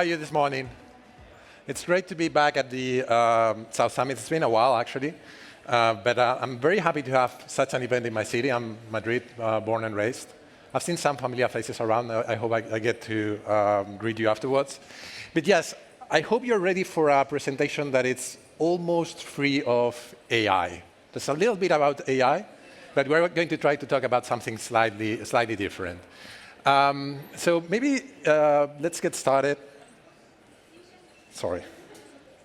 you this morning? It's great to be back at the South Summit. It's been a while, actually. But I'm very happy to have such an event in my city. I'm Madrid, born and raised. I've seen some familiar faces around. I hope I get to greet you afterwards. But yes, I hope you're ready for a presentation that is almost free of AI. There's a little bit about AI, but we're going to try to talk about something slightly different. So maybe let's get started. Sorry.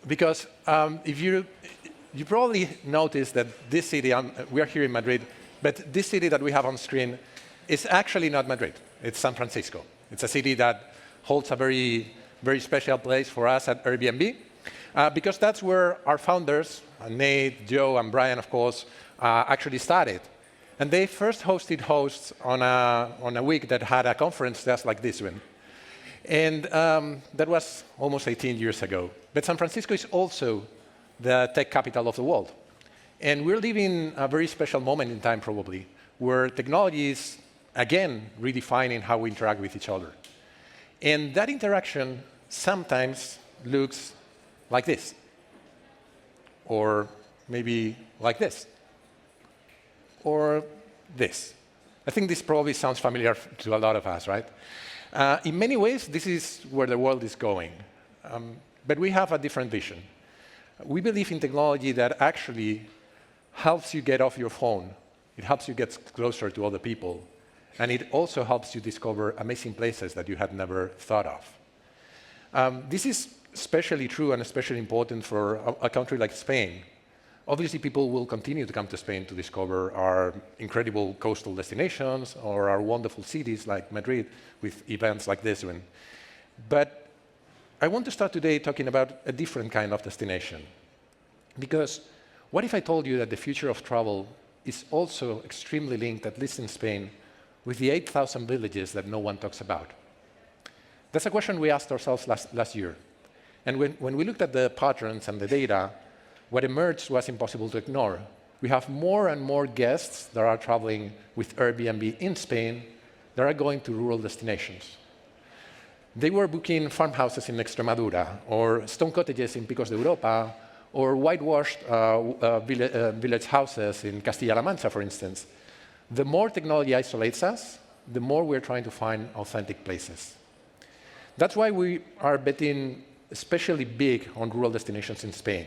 Because if you probably noticed that this city, we are here in Madrid, but this city that we have on screen is actually not Madrid. It's San Francisco. It's a city that holds a very special place for us at Airbnb, because that's where our founders, Nate, Joe, and Brian, of course, actually started. And they first hosted hosts on a week that had a conference just like this one. And that was almost 18 years ago. But San Francisco is also the tech capital of the world. And we're living a very special moment in time, probably, where technology is, again, redefining how we interact with each other. And that interaction sometimes looks like this, or maybe like this, or this. I think this probably sounds familiar to a lot of us, right? In many ways, this is where the world is going. But we have a different vision. We believe in technology that actually helps you get off your phone. It helps you get closer to other people. And it also helps you discover amazing places that you had never thought of. This is especially true and especially important for a country like Spain. Obviously, people will continue to come to Spain to discover our incredible coastal destinations or our wonderful cities like Madrid with events like this one. But I want to start today talking about a different kind of destination. Because what if I told you that the future of travel is also extremely linked, at least in Spain, with the 8,000 villages that no one talks about? That's a question we asked ourselves last year. And when we looked at the patterns and the data, what emerged was impossible to ignore. We have more and more guests that are traveling with Airbnb in Spain that are going to rural destinations. They were booking farmhouses in Extremadura, or stone cottages in Picos de Europa, or whitewashed village houses in Castilla-La Mancha, for instance. The more technology isolates us, the more we're trying to find authentic places. That's why we are betting especially big on rural destinations in Spain.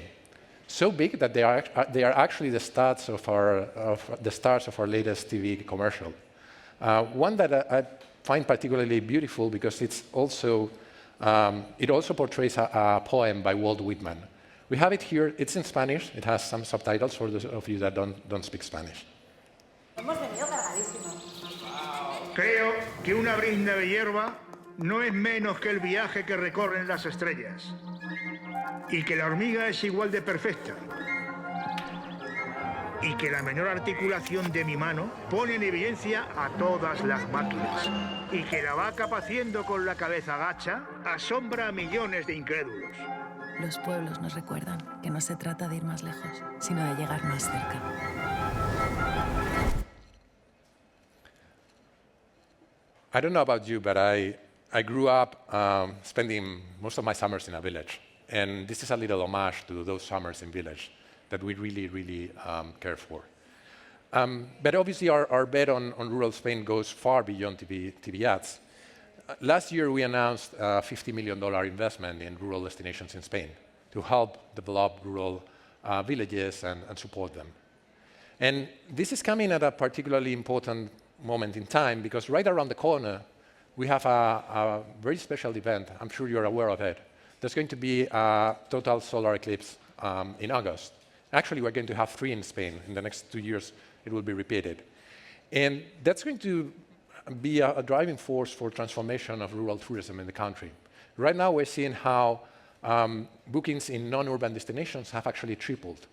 So big that they are actually the stars of our latest TV commercial. One that I find particularly beautiful because it also portrays a poem by Walt Whitman. We have it here. It's in Spanish. It has some subtitles for those of you that don't speak Spanish. Creo que una brizna de hierba no es menos que el viaje que recorren las estrellas, y que la hormiga es igual de perfecta, y que la menor articulación de mi mano pone en evidencia a todas las máquinas, y que la vaca paciendo con la cabeza gacha asombra a millones de incrédulos. Los pueblos nos recuerdan que no se trata de ir más lejos, sino de llegar más cerca. I don't know about you, but I grew up spending most of my summers in a village. And this is a little homage to those summers in village that we really care for. But obviously, our bet on rural Spain goes far beyond TV ads. Last year, we announced a $50 million investment in rural destinations in Spain to help develop rural villages and support them. And this is coming at a particularly important moment in time because right around the corner, we have a very special event. I'm sure you're aware of it. There's going to be a total solar eclipse in August. Actually, we're going to have 3 in Spain. In the next 2 years, it will be repeated. And that's going to be a driving force for transformation of rural tourism in the country. Right now, we're seeing how bookings in non-urban destinations have actually tripled.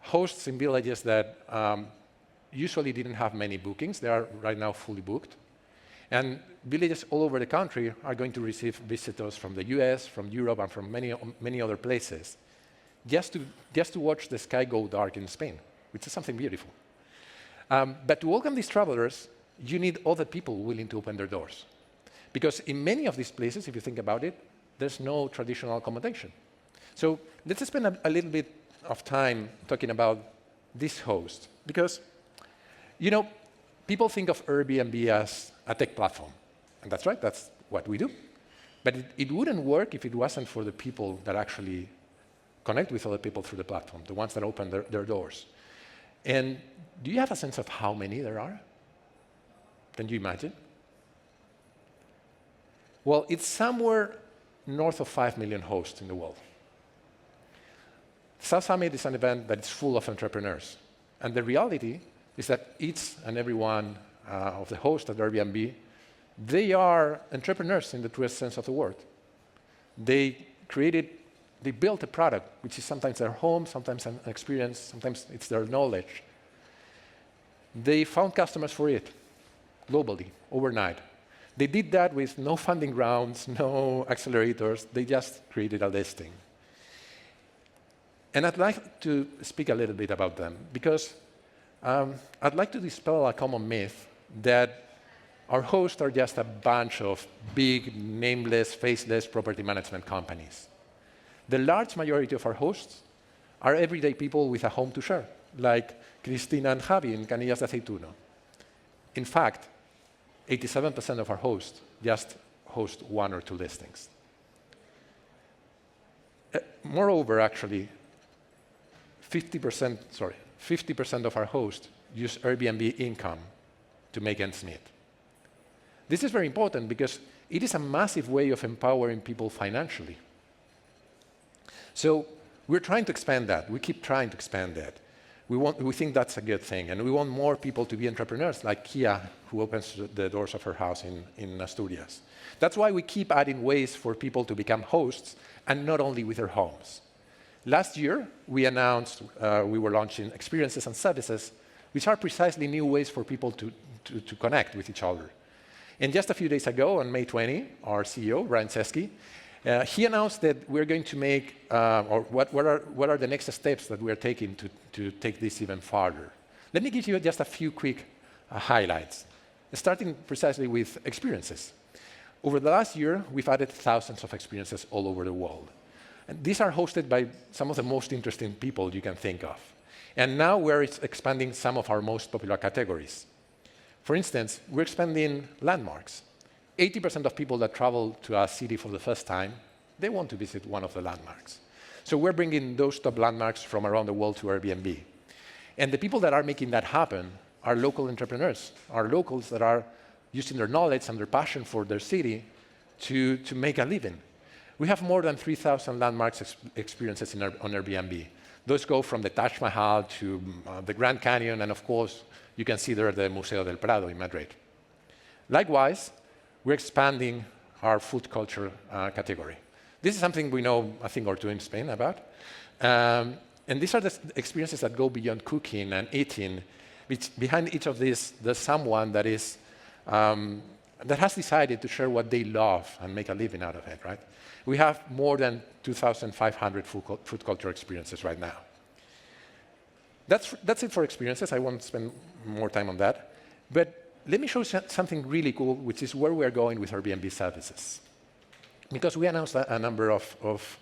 Hosts in villages that usually didn't have many bookings, they are right now fully booked. And villages all over the country are going to receive visitors from the US, from Europe, and from many other places, just to watch the sky go dark in Spain, which is something beautiful. But to welcome these travelers, you need other people willing to open their doors. Because in many of these places, if you think about it, there's no traditional accommodation. So let's spend a little bit of time talking about this host, because people think of Airbnb as a tech platform, and that's right, that's what we do. But it wouldn't work if it wasn't for the people that actually connect with other people through the platform, the ones that open their doors. And do you have a sense of how many there are? Can you imagine? Well, it's somewhere north of 5 million hosts in the world. South Summit is an event that is full of entrepreneurs. And the reality is that each and every one of the hosts at Airbnb, they are entrepreneurs in the truest sense of the word. They built a product, which is sometimes their home, sometimes an experience, sometimes it's their knowledge. They found customers for it, globally, overnight. They did that with no funding rounds, no accelerators. They just created a listing. And I'd like to speak a little bit about them, because I'd like to dispel a common myth that our hosts are just a bunch of big, nameless, faceless property management companies. The large majority of our hosts are everyday people with a home to share, like Cristina and Javi in Canillas de Aceituno. In fact, 87% of our hosts just host 1 or 2 listings. Moreover, actually, 50% of our hosts use Airbnb income to make ends meet. This is very important because it is a massive way of empowering people financially. So we're trying to expand that. We keep trying to expand that. We think that's a good thing, and we want more people to be entrepreneurs, like Kia, who opens the doors of her house in Asturias. That's why we keep adding ways for people to become hosts, and not only with their homes. Last year, we announced we were launching experiences and services, which are precisely new ways for people to connect with each other. And just a few days ago, on May 20, our CEO, Brian Chesky, he announced that we're going to make, or what are the next steps that we're taking to take this even farther. Let me give you just a few quick highlights, starting precisely with experiences. Over the last year, we've added thousands of experiences all over the world. And these are hosted by some of the most interesting people you can think of. And now we're expanding some of our most popular categories. For instance, we're expanding landmarks. 80% of people that travel to a city for the first time, they want to visit one of the landmarks. So we're bringing those top landmarks from around the world to Airbnb. And the people that are making that happen are local entrepreneurs, are locals that are using their knowledge and their passion for their city to make a living. We have more than 3,000 landmarks experiences on Airbnb. Those go from the Taj Mahal to the Grand Canyon, and of course, you can see there the Museo del Prado in Madrid. Likewise, we're expanding our food culture category. This is something we know a thing or two in Spain about. And these are the experiences that go beyond cooking and eating. Behind each of these, there's someone that has decided to share what they love and make a living out of it, right? We have more than 2,500 food culture experiences right now. That's it for experiences. I won't spend more time on that. But let me show you something really cool, which is where we're going with Airbnb services. Because we announced a number of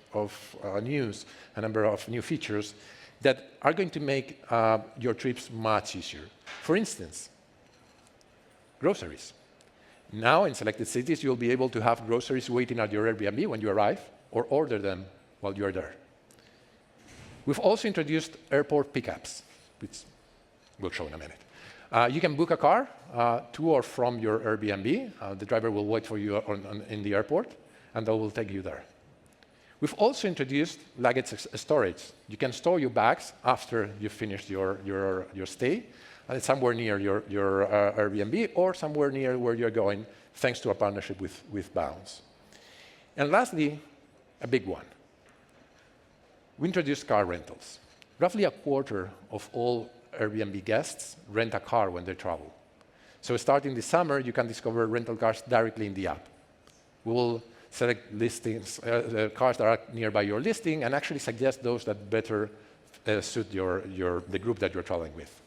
news, a number of new features that are going to make your trips much easier. For instance, groceries. Now, in selected cities, you'll be able to have groceries waiting at your Airbnb when you arrive, or order them while you're there. We've also introduced airport pickups, which we'll show in a minute. You can book a car to or from your Airbnb. The driver will wait for you in the airport, and they will take you there. We've also introduced luggage storage. You can store your bags after you've finished your stay, and it's somewhere near your Airbnb or somewhere near where you're going, thanks to our partnership with Bounce. And lastly, a big one. We introduced car rentals. Roughly a quarter of all Airbnb guests rent a car when they travel. So starting this summer, you can discover rental cars directly in the app. We will select listings, cars that are nearby your listing, and actually suggest those that better suit the group that you're traveling with.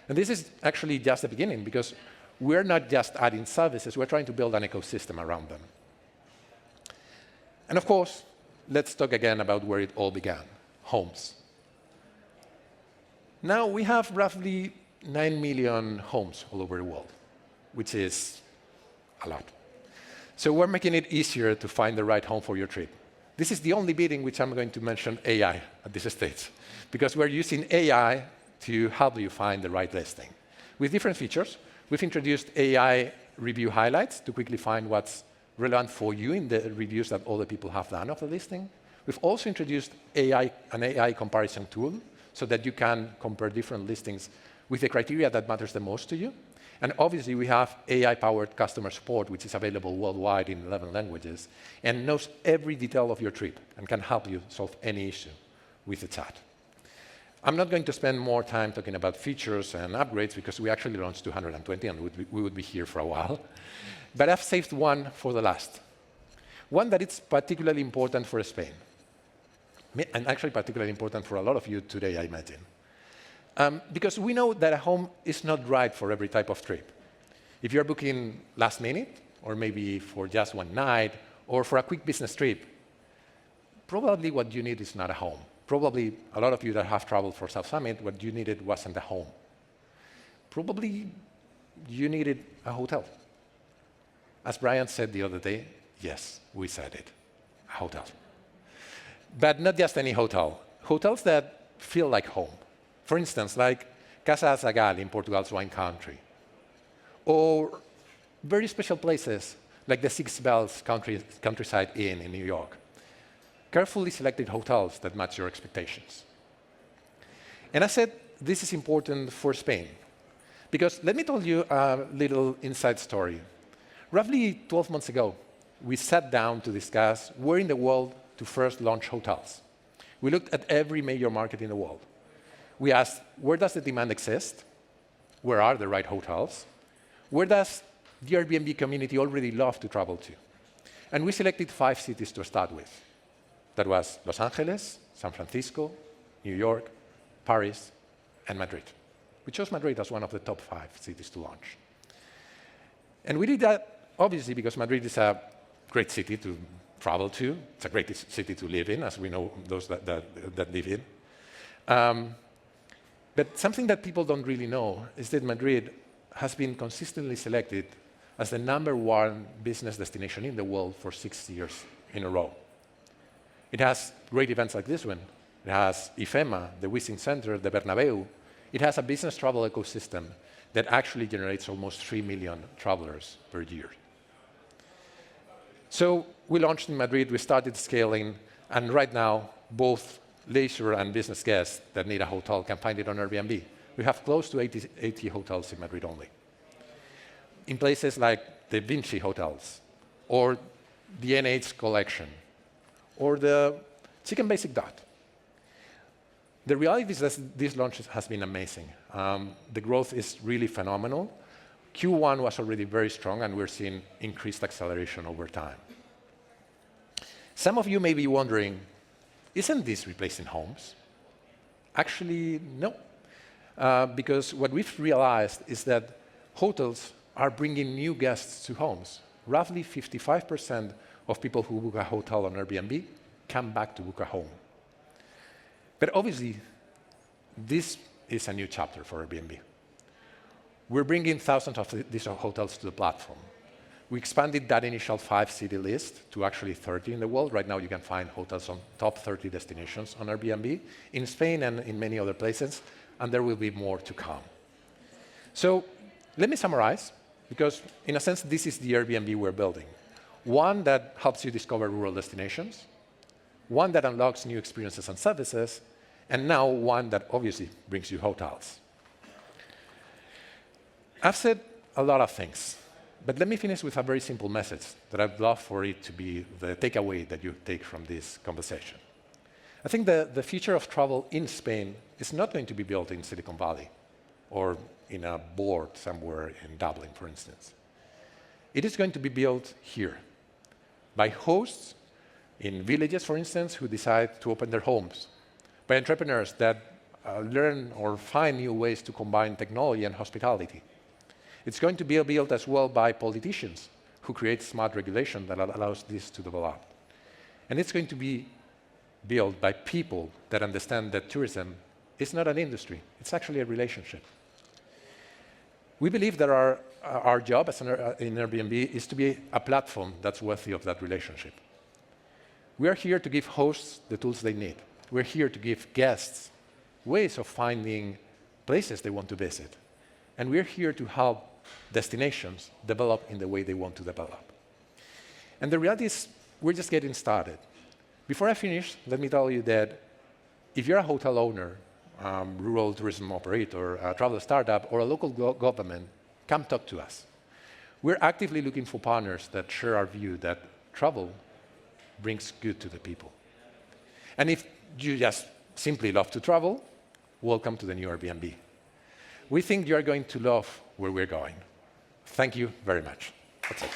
And this is actually just the beginning, because we're not just adding services, we're trying to build an ecosystem around them. And of course, let's talk again about where it all began, homes. Now we have roughly 9 million homes all over the world, which is a lot. So we're making it easier to find the right home for your trip. This is the only bit in which I'm going to mention AI at this stage, because we're using AI to help you find the right listing. With different features, we've introduced AI review highlights to quickly find what's relevant for you in the reviews that other people have done of the listing. We've also introduced an AI comparison tool so that you can compare different listings with the criteria that matters the most to you. And obviously, we have AI-powered customer support, which is available worldwide in 11 languages, and knows every detail of your trip and can help you solve any issue with the chat. I'm not going to spend more time talking about features and upgrades because we actually launched 220 and we would be here for a while. But I've saved one for the last. One that is particularly important for Spain, and actually particularly important for a lot of you today, I imagine. Because we know that a home is not right for every type of trip. If you're booking last minute, or maybe for just one night, or for a quick business trip, probably what you need is not a home. Probably a lot of you that have traveled for South Summit, what you needed wasn't a home. Probably you needed a hotel. As Brian said the other day, yes, we said it, a hotel. But not just any hotel. Hotels that feel like home. For instance, like Casa Zagal in Portugal's wine country. Or very special places like the Six Bells Countryside Inn in New York. Carefully selected hotels that match your expectations. And I said this is important for Spain, because let me tell you a little inside story. Roughly 12 months ago, we sat down to discuss where in the world to first launch hotels. We looked at every major market in the world. We asked, where does the demand exist? Where are the right hotels? Where does the Airbnb community already love to travel to? And we selected 5 cities to start with. That was Los Angeles, San Francisco, New York, Paris, and Madrid. We chose Madrid as one of the top 5 cities to launch. And we did that, obviously, because Madrid is a great city to travel to. It's a great city to live in, as we know those that live in. But something that people don't really know is that Madrid has been consistently selected as the #1 business destination in the world for 6 years in a row. It has great events like this one. It has IFEMA, the Wishing Center, the Bernabeu. It has a business travel ecosystem that actually generates almost 3 million travelers per year. So we launched in Madrid, we started scaling, and right now, both leisure and business guests that need a hotel can find it on Airbnb. We have close to 80 hotels in Madrid only. In places like the Vinci hotels, or the NH Collection, or the Chicken Basic Dot. The reality is that this launch has been amazing. The growth is really phenomenal. Q1 was already very strong, and we're seeing increased acceleration over time. Some of you may be wondering, isn't this replacing homes? Actually, no. Because what we've realized is that hotels are bringing new guests to homes. Roughly 55% of people who book a hotel on Airbnb come back to book a home. But obviously, this is a new chapter for Airbnb. We're bringing thousands of these hotels to the platform. We expanded that initial 5-city list to actually 30 in the world. Right now, you can find hotels on top 30 destinations on Airbnb, in Spain and in many other places, and there will be more to come. So let me summarize, because in a sense, this is the Airbnb we're building. One that helps you discover rural destinations, one that unlocks new experiences and services, and now one that obviously brings you hotels. I've said a lot of things, but let me finish with a very simple message that I'd love for it to be the takeaway that you take from this conversation. I think the future of travel in Spain is not going to be built in Silicon Valley or in a board somewhere in Dublin, for instance. It is going to be built here by hosts in villages, for instance, who decide to open their homes, by entrepreneurs that learn or find new ways to combine technology and hospitality. It's going to be built as well by politicians who create smart regulation that allows this to develop. And it's going to be built by people that understand that tourism is not an industry, it's actually a relationship. We believe that our job in Airbnb is to be a platform that's worthy of that relationship. We are here to give hosts the tools they need. We're here to give guests ways of finding places they want to visit. And we're here to help destinations develop in the way they want to develop. And the reality is, we're just getting started. Before I finish, let me tell you that if you're a hotel owner, rural tourism operator, a travel startup, or a local government, come talk to us. We're actively looking for partners that share our view that travel brings good to the people. And if you just simply love to travel, welcome to the new Airbnb. We think you are going to love where we're going. Thank you very much. That's it.